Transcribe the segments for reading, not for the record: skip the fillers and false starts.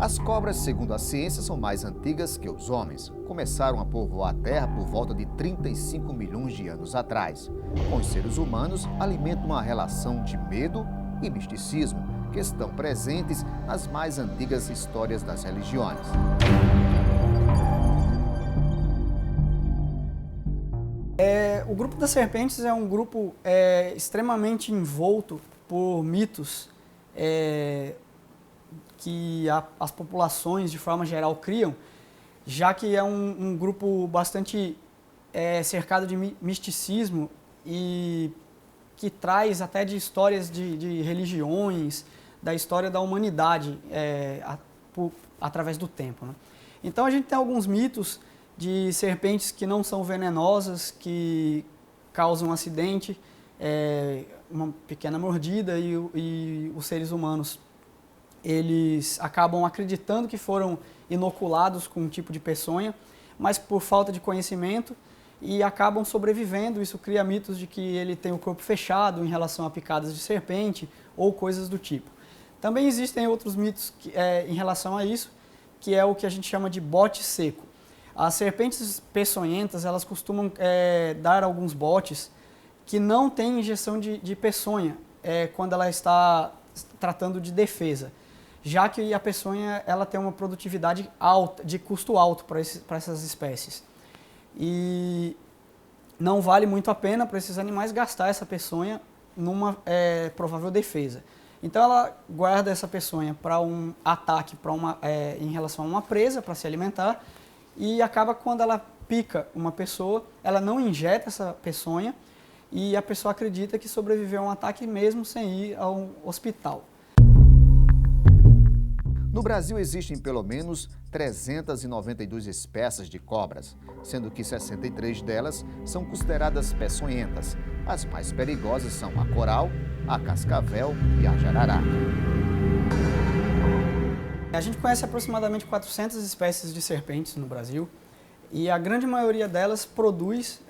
As cobras, segundo a ciência, são mais antigas que os homens. Começaram a povoar a Terra por volta de 35 milhões de anos atrás. Com os seres humanos, alimentam uma relação de medo e misticismo, que estão presentes nas mais antigas histórias das religiões. O grupo das serpentes é um grupo extremamente envolto por mitos que as populações, de forma geral, criam, já que é um grupo bastante cercado de misticismo e que traz até de histórias de religiões, da história da humanidade através do tempo, né? Então a gente tem alguns mitos de serpentes que não são venenosas, que causam acidente, uma pequena mordida e os seres humanos eles acabam acreditando que foram inoculados com um tipo de peçonha, mas por falta de conhecimento e acabam sobrevivendo. Isso cria mitos de que ele tem o corpo fechado em relação a picadas de serpente ou coisas do tipo. Também existem outros mitos em relação a isso, que é o que a gente chama de bote seco. As serpentes peçonhentas, elas costumam dar alguns botes que não têm injeção de peçonha quando ela está tratando de defesa, já que a peçonha ela tem uma produtividade alta, de custo alto para essas espécies. E não vale muito a pena para esses animais gastar essa peçonha numa provável defesa. Então ela guarda essa peçonha para um ataque, em relação a uma presa, para se alimentar, e acaba quando ela pica uma pessoa, ela não injeta essa peçonha e a pessoa acredita que sobreviveu a um ataque mesmo sem ir ao hospital. No Brasil existem pelo menos 392 espécies de cobras, sendo que 63 delas são consideradas peçonhentas. As mais perigosas são a coral, a cascavel e a jararaca. A gente conhece aproximadamente 400 espécies de serpentes no Brasil e a grande maioria delas produz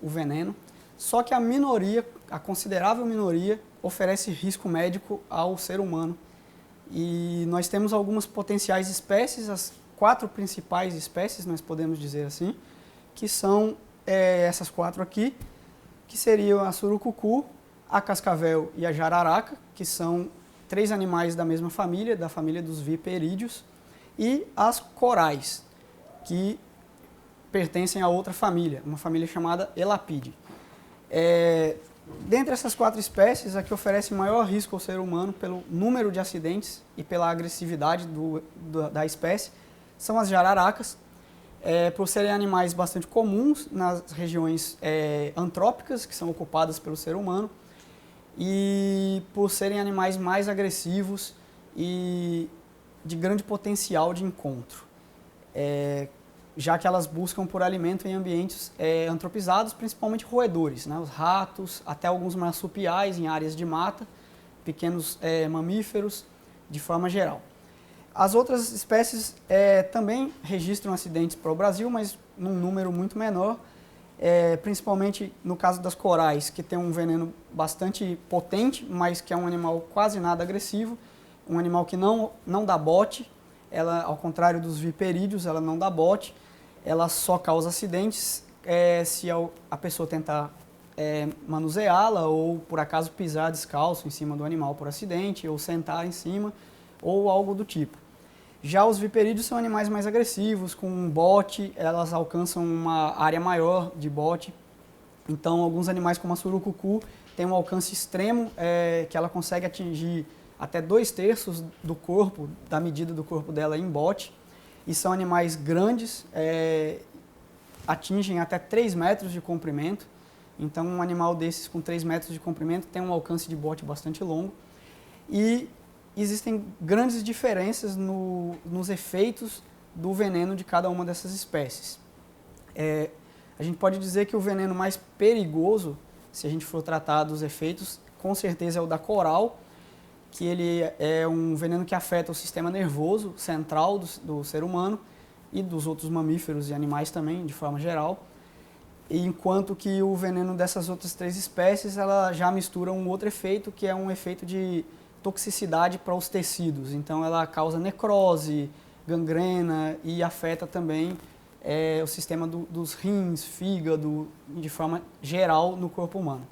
o veneno, só que a considerável minoria, oferece risco médico ao ser humano. E nós temos algumas potenciais espécies, as 4 principais espécies, nós podemos dizer assim, que são essas 4 aqui, que seriam a surucucu, a cascavel e a jararaca, que são 3 animais da mesma família, da família dos viperídeos, e as corais, que pertencem a outra família, uma família chamada Elapidae. Dentre essas 4 espécies, a que oferece maior risco ao ser humano pelo número de acidentes e pela agressividade da espécie são as jararacas, por serem animais bastante comuns nas regiões antrópicas, que são ocupadas pelo ser humano, e por serem animais mais agressivos e de grande potencial de encontro, já que elas buscam por alimento em ambientes antropizados, principalmente roedores, né? Os ratos, até alguns marsupiais em áreas de mata, pequenos mamíferos, de forma geral. As outras espécies também registram acidentes para o Brasil, mas num número muito menor, principalmente no caso das corais, que tem um veneno bastante potente, mas que é um animal quase nada agressivo, um animal que não dá bote. Ela, ao contrário dos viperídeos, ela não dá bote, ela só causa acidentes se a pessoa tentar manuseá-la ou por acaso pisar descalço em cima do animal por acidente, ou sentar em cima, ou algo do tipo. Já os viperídeos são animais mais agressivos, com um bote, elas alcançam uma área maior de bote. Então, alguns animais como a surucucu têm um alcance extremo, que ela consegue atingir até 2/3 do corpo, da medida do corpo dela em bote. E são animais grandes, atingem até 3 metros de comprimento. Então, um animal desses com 3 metros de comprimento tem um alcance de bote bastante longo. E existem grandes diferenças nos efeitos do veneno de cada uma dessas espécies. A gente pode dizer que o veneno mais perigoso, se a gente for tratar dos efeitos, com certeza é o da coral, que ele é um veneno que afeta o sistema nervoso central do ser humano e dos outros mamíferos e animais também, de forma geral. Enquanto que o veneno dessas outras 3 espécies, ela já mistura um outro efeito, que é um efeito de toxicidade para os tecidos. Então, ela causa necrose, gangrena e afeta também o sistema dos rins, fígado, de forma geral no corpo humano.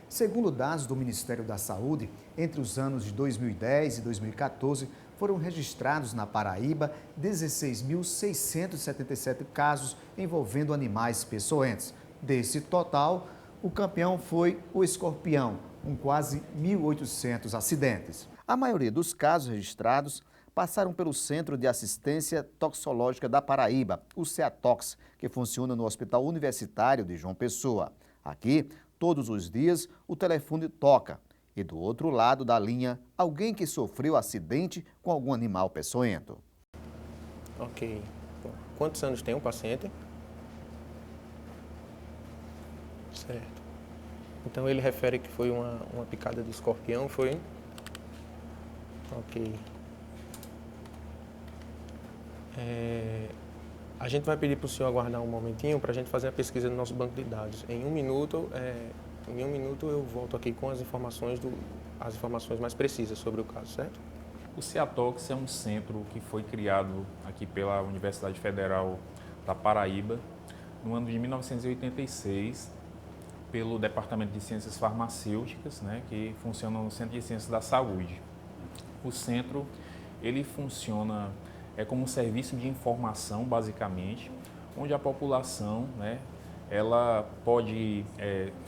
Segundo dados do Ministério da Saúde, entre os anos de 2010 e 2014, foram registrados na Paraíba 16.677 casos envolvendo animais peçonhentos. Desse total, o campeão foi o escorpião, com quase 1.800 acidentes. A maioria dos casos registrados passaram pelo Centro de Assistência Toxicológica da Paraíba, o CEATOX, que funciona no Hospital Universitário de João Pessoa. Aqui, todos os dias, o telefone toca e do outro lado da linha, alguém que sofreu acidente com algum animal peçonhento. Ok. Quantos anos tem o paciente? Certo. Então ele refere que foi uma picada de escorpião, foi? Ok. A gente vai pedir para o senhor aguardar um momentinho para a gente fazer a pesquisa no nosso banco de dados. Em um minuto eu volto aqui com as informações mais precisas sobre o caso, certo? O CEATOX é um centro que foi criado aqui pela Universidade Federal da Paraíba no ano de 1986 pelo Departamento de Ciências Farmacêuticas, né, que funciona no Centro de Ciências da Saúde. O centro ele funciona como um serviço de informação, basicamente, onde a população, né, ela pode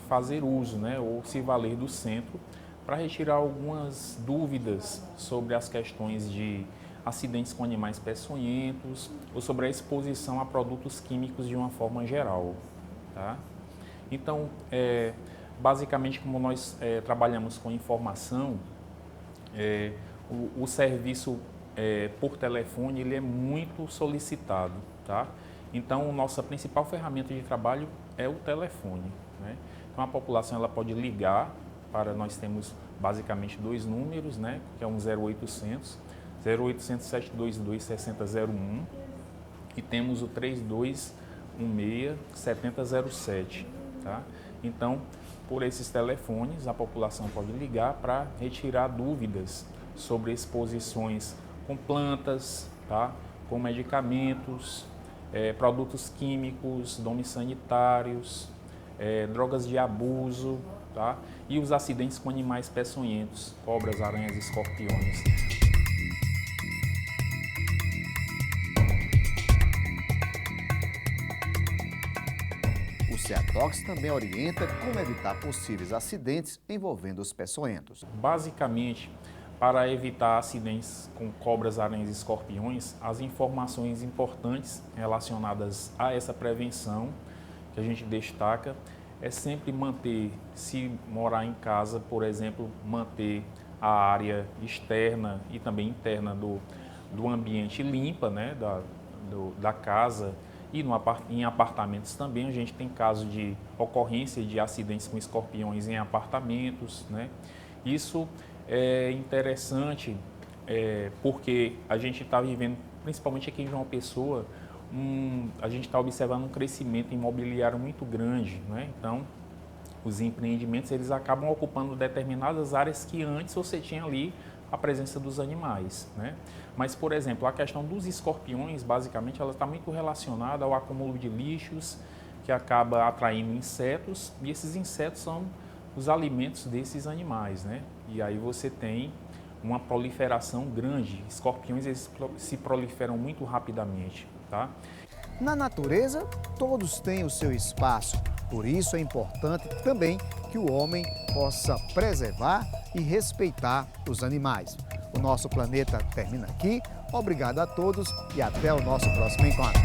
fazer uso, né, ou se valer do centro para retirar algumas dúvidas sobre as questões de acidentes com animais peçonhentos ou sobre a exposição a produtos químicos de uma forma geral. Tá? Então, basicamente, como nós trabalhamos com informação, o serviço por telefone ele é muito solicitado, tá? Então, nossa principal ferramenta de trabalho é o telefone, né? Então, a população ela pode ligar nós temos basicamente dois números, né? Que é um 0800 722 6001 e temos o 3216 7007, tá? Então, por esses telefones, a população pode ligar para retirar dúvidas sobre exposições com plantas, tá? Com medicamentos, produtos químicos, domes sanitários, drogas de abuso, tá? E os acidentes com animais peçonhentos, cobras, aranhas, escorpiões. O CEATOX também orienta como evitar possíveis acidentes envolvendo os peçonhentos. Basicamente, para evitar acidentes com cobras, aranhas e escorpiões, as informações importantes relacionadas a essa prevenção que a gente destaca é sempre manter, se morar em casa, por exemplo, manter a área externa e também interna do ambiente limpa, né, da casa. E em apartamentos também a gente tem casos de ocorrência de acidentes com escorpiões em apartamentos, né? Isso é interessante porque a gente está vivendo, principalmente aqui em João Pessoa, a gente está observando um crescimento imobiliário muito grande, né? Então, os empreendimentos eles acabam ocupando determinadas áreas que antes você tinha ali a presença dos animais, né? Mas, por exemplo, a questão dos escorpiões, basicamente, ela está muito relacionada ao acúmulo de lixos que acaba atraindo insetos e esses insetos são os alimentos desses animais, né? E aí você tem uma proliferação grande. Escorpiões eles se proliferam muito rapidamente, tá? Na natureza, todos têm o seu espaço. Por isso é importante também que o homem possa preservar e respeitar os animais. O nosso planeta termina aqui. Obrigado a todos e até o nosso próximo encontro.